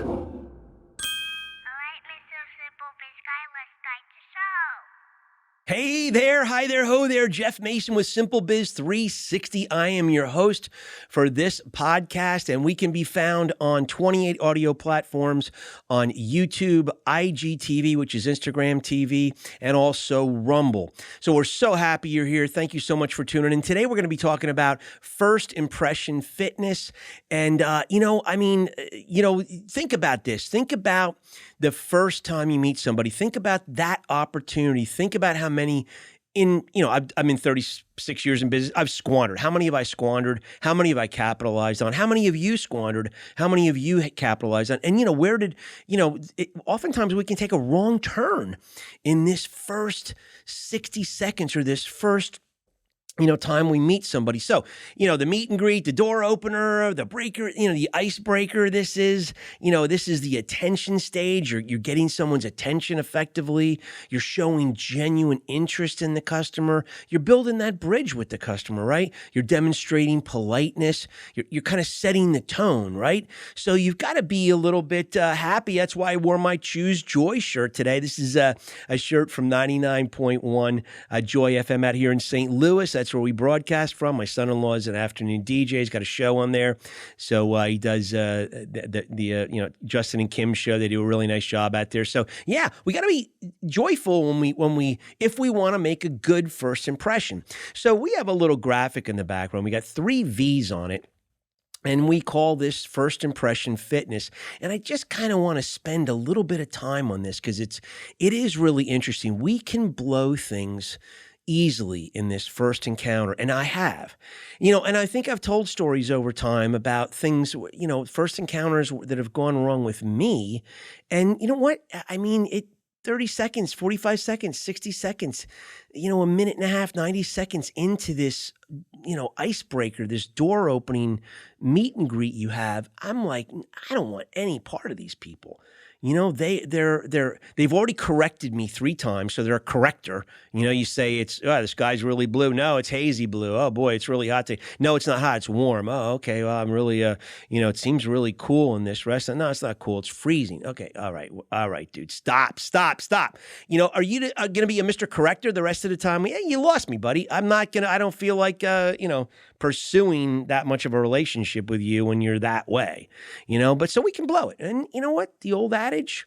Alright, Mr. Simple Biz Guy, let's start the show. Hey there, hi there, ho there. Jeff Mason with SimpleBiz360. I am your host for this podcast, and we can be found on 28 audio platforms on YouTube, IGTV, which is Instagram TV, and also Rumble. So we're so happy you're here. Thank you so much for tuning in. Today we're going to be talking about first impression fitness. And, think about this. Think about the first time you meet somebody. Think about that opportunity. Think about how many I'm in 36 years in business. I've squandered. How many have I squandered? How many have I capitalized on? How many have you squandered? How many of you capitalized on? And, oftentimes we can take a wrong turn in this first 60 seconds or this first time we meet somebody. So, the meet and greet, the door opener, the breaker, the icebreaker, this is the attention stage. You're getting someone's attention effectively. You're showing genuine interest in the customer. You're building that bridge with the customer, right? You're demonstrating politeness. You're kind of setting the tone, right? So you've got to be a little bit happy. That's why I wore my Choose Joy shirt today. This is a shirt from 99.1 Joy FM out here in St. Louis. That's where we broadcast from. My son-in-law is an afternoon DJ. He's got a show on there. So he does the Justin and Kim show. They do a really nice job out there. So yeah, we got to be joyful if we want to make a good first impression. So we have a little graphic in the background. We got 3 V's on it. And we call this first impression fitness. And I just kind of want to spend a little bit of time on this because it is really interesting. We can blow things easily in this first encounter. And I have, and I think I've told stories over time about things, first encounters that have gone wrong with me. And you know what? I mean, 30 seconds, 45 seconds, 60 seconds, a minute and a half, 90 seconds into this, icebreaker, this door opening meet and greet you have, I'm like, I don't want any part of these people. They've already corrected me 3 times, so they're a corrector. You say this guy's really blue. No, it's hazy blue. Oh boy, it's really hot today. No, it's not hot. It's warm. Oh, okay. Well, I'm really, it seems really cool in this restaurant. No, it's not cool. It's freezing. Okay, all right, dude. Stop. Are you gonna be a Mr. Corrector the rest of the time? Yeah, you lost me, buddy. I'm not gonna. I don't feel like pursuing that much of a relationship with you when you're that way. But so we can blow it. And you know what? The old adage,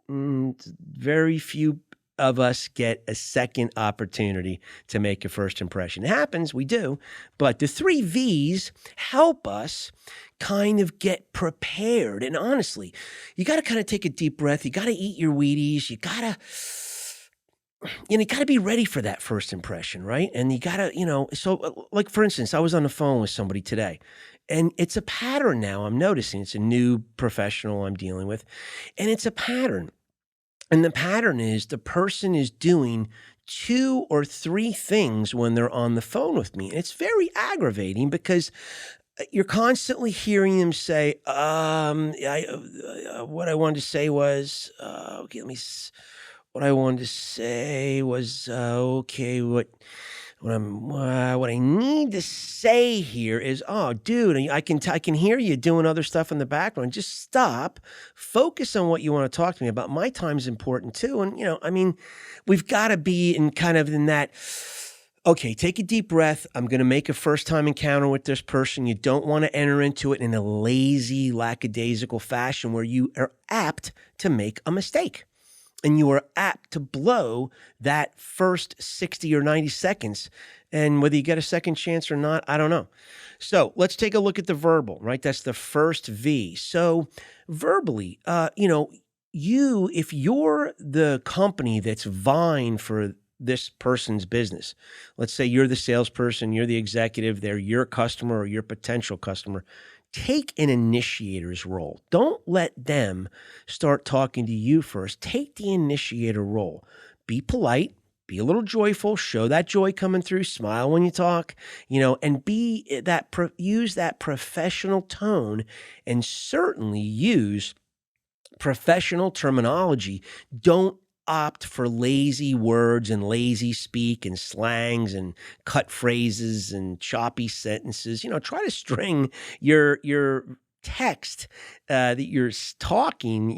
very few of us get a second opportunity to make a first impression. It happens, we do, but the 3 V's help us kind of get prepared. And honestly, you got to kind of take a deep breath. You got to eat your Wheaties. You got to be ready for that first impression, right? And you got to, so like for instance, I was on the phone with somebody today. And it's a pattern now I'm noticing. It's a new professional I'm dealing with. And it's a pattern. And the pattern is the person is doing 2 or 3 things when they're on the phone with me. And it's very aggravating because you're constantly hearing them say, what I wanted to say was, what I wanted to say was, what I need to say here is, oh, dude, I can hear you doing other stuff in the background. Just stop, focus on what you want to talk to me about. My time's important too. And, we've got to be in that, okay, take a deep breath. I'm going to make a first time encounter with this person. You don't want to enter into it in a lazy, lackadaisical fashion where you are apt to make a mistake. And you are apt to blow that first 60 or 90 seconds. And whether you get a second chance or not, I don't know. So let's take a look at the verbal, right? That's the first V. So verbally, if you're the company that's vying for this person's business, let's say you're the salesperson, you're the executive, they're your customer or your potential customer, take an initiator's role. Don't let them start talking to you first. Take the initiator role. Be polite, be a little joyful, show that joy coming through, smile when you talk, and use that professional tone, and certainly use professional terminology. Don't opt for lazy words and lazy speak and slangs and cut phrases and choppy sentences. Try to string your text that you're talking,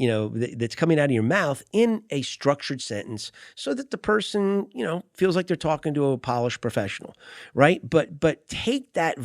that's coming out of your mouth in a structured sentence so that the person, feels like they're talking to a polished professional, right? But take that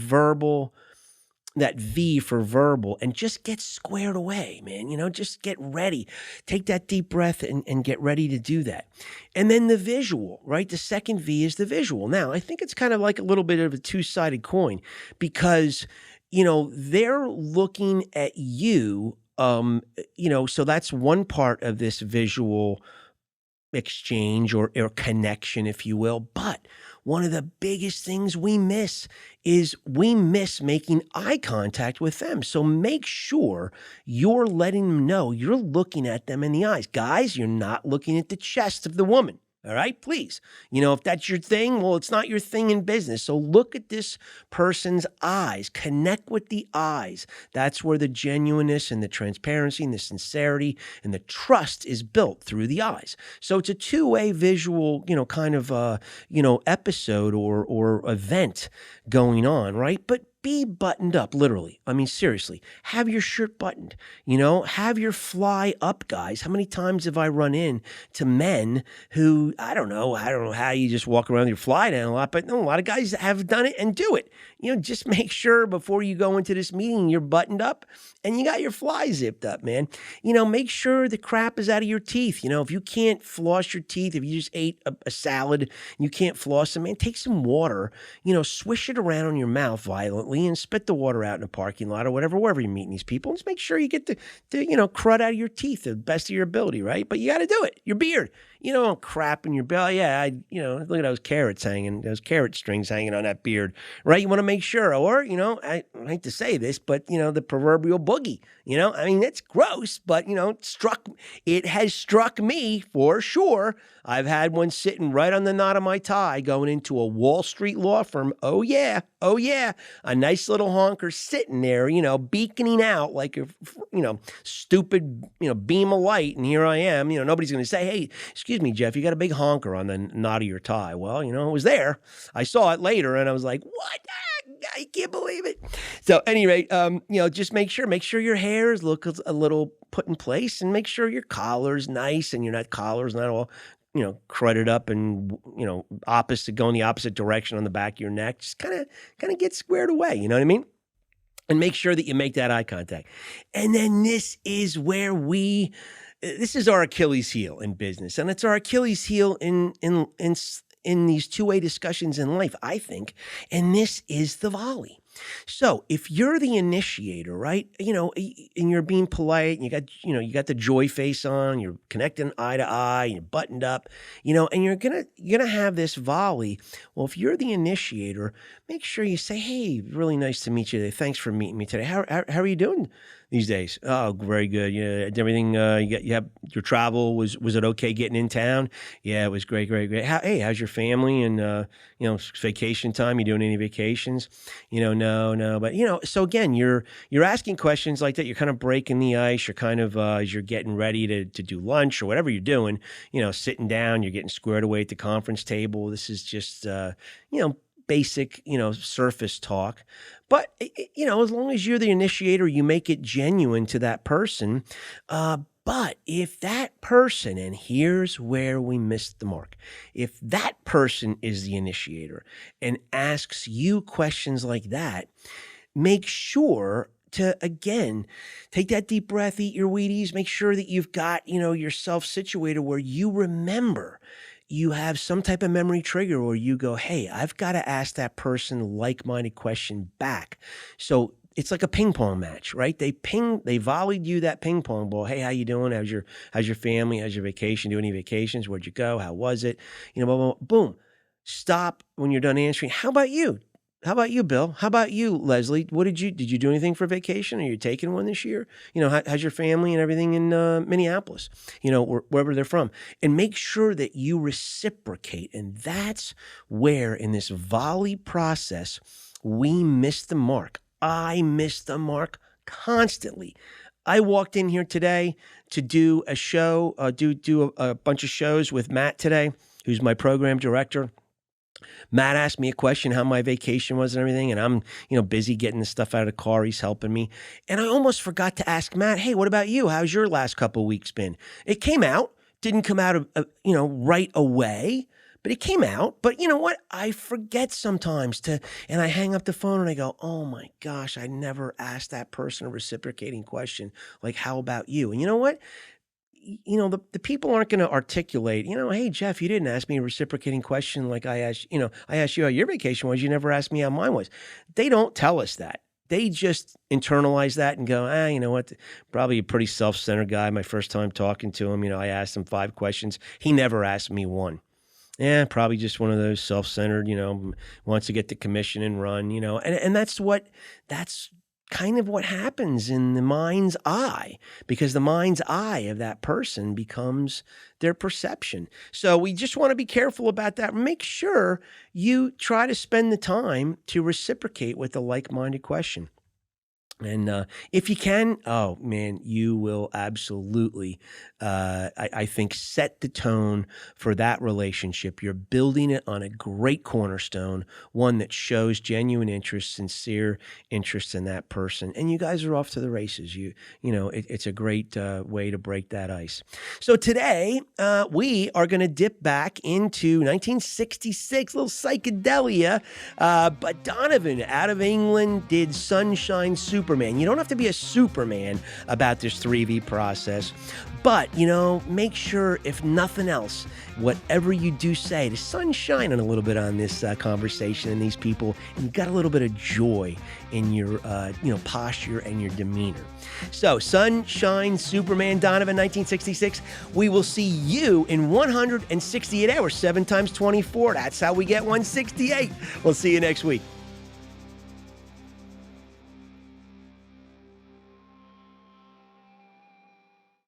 V for verbal and just get squared away, man. Just get ready. Take that deep breath and get ready to do that. And then the visual, right? The second V is the visual. Now, I think it's kind of like a little bit of a two-sided coin because, they're looking at you, so that's one part of this visual exchange or connection, if you will. But one of the biggest things we miss is making eye contact with them. So make sure you're letting them know you're looking at them in the eyes. Guys, you're not looking at the chest of the woman. All right, please. If that's your thing, well, it's not your thing in business. So look at this person's eyes. Connect with the eyes. That's where the genuineness and the transparency and the sincerity and the trust is built through the eyes. So it's a two-way visual, kind of, episode or event going on, right? But be buttoned up, literally. I mean, seriously, have your shirt buttoned, have your fly up, guys. How many times have I run in to men who, I don't know how you just walk around with your fly down a lot, but no, a lot of guys have done it and do it. Just make sure before you go into this meeting, you're buttoned up and you got your fly zipped up, man. Make sure the crap is out of your teeth. If you can't floss your teeth, if you just ate a salad and you can't floss them, man, take some water, swish it around on your mouth violently and spit the water out in a parking lot or wherever you're meeting these people. Just make sure you get the crud out of your teeth to the best of your ability, right? But you got to do it. Your beard, crap in your belly. Yeah, look at those carrot strings hanging on that beard, right? You want to make sure, or, I hate to say this, but, the proverbial boogie, I mean, it's gross, but, it has struck me for sure. I've had one sitting right on the knot of my tie going into a Wall Street law firm. Oh yeah. A nice little honker sitting there, beaconing out like a, stupid, beam of light. And here I am, nobody's going to say, hey, excuse me, Jeff, you got a big honker on the knot of your tie. Well, it was there. I saw it later and I was like, what? I can't believe it. So at any rate, just make sure your hairs look a little put in place and make sure your collar's nice and collar's not all, crudded up and, going the opposite direction on the back of your neck. Just kind of get squared away. You know what I mean? And make sure that you make that eye contact. And then this is where this is our Achilles heel in business. And it's our Achilles heel in these two-way discussions in life, I think. And this is the volley. So if you're the initiator, right, and you're being polite and you got the joy face on, you're connecting eye to eye, you're buttoned up, and you're going to have this volley. Well, if you're the initiator, make sure you say, hey, really nice to meet you today. Thanks for meeting me today. How are you doing these days? Oh, very good. Yeah. Everything, you have your travel. Was it okay getting in town? Yeah, it was great. How's your family and, vacation time? You doing any vacations? No. But, so again, you're asking questions like that. You're kind of breaking the ice. You're kind of, as you're getting ready to do lunch or whatever you're doing, sitting down, you're getting squared away at the conference table. This is just, basic, surface talk. But, as long as you're the initiator, you make it genuine to that person. But if that person, and here's where we missed the mark, if that person is the initiator and asks you questions like that, make sure to, again, take that deep breath, eat your Wheaties, make sure that you've got, yourself situated where you remember. You have some type of memory trigger where you go, hey, I've got to ask that person a like-minded question back. So it's like a ping pong match, right? They volleyed you that ping pong ball. Hey, how you doing? How's your family? How's your vacation? Do any vacations? Where'd you go? How was it? Blah, blah, blah. Boom. Stop when you're done answering. How about you? How about you, Bill? How about you, Leslie? Did you do anything for vacation? Are you taking one this year? How's your family and everything in Minneapolis? Wherever they're from. And make sure that you reciprocate. And that's where in this volley process, we miss the mark. I miss the mark constantly. I walked in here today to do a show, do a bunch of shows with Matt today, who's my program director. Matt asked me a question, how my vacation was and everything, and I'm, busy getting the stuff out of the car. He's helping me. And I almost forgot to ask Matt, hey, what about you? How's your last couple of weeks been? It came out, didn't come out, right away, but it came out. But you know what? I forget sometimes and I hang up the phone and I go, oh my gosh, I never asked that person a reciprocating question. Like, how about you? And you know what? The people aren't going to articulate, hey, Jeff, you didn't ask me a reciprocating question like I asked you how your vacation was. You never asked me how mine was. They don't tell us that. They just internalize that and go, you know what? Probably a pretty self-centered guy. My first time talking to him, I asked him 5 questions. He never asked me one. Yeah, probably just one of those self-centered, wants to get the commission and run, and that's kind of what happens in the mind's eye, because the mind's eye of that person becomes their perception. So we just want to be careful about that. Make sure you try to spend the time to reciprocate with a like-minded question. And if you can, oh man, you will absolutely, I think, set the tone for that relationship. You're building it on a great cornerstone, one that shows genuine interest, sincere interest in that person. And you guys are off to the races. It's a great way to break that ice. So today, we are going to dip back into 1966, a little psychedelia. But Donovan out of England did Sunshine Superman. You don't have to be a Superman about this 3V process, but, make sure, if nothing else, whatever you do say, the sun's shining a little bit on this conversation and these people, and you got a little bit of joy in your, posture and your demeanor. So, Sunshine Superman, Donovan, 1966. We will see you in 168 hours, 7 times 24. That's how we get 168. We'll see you next week.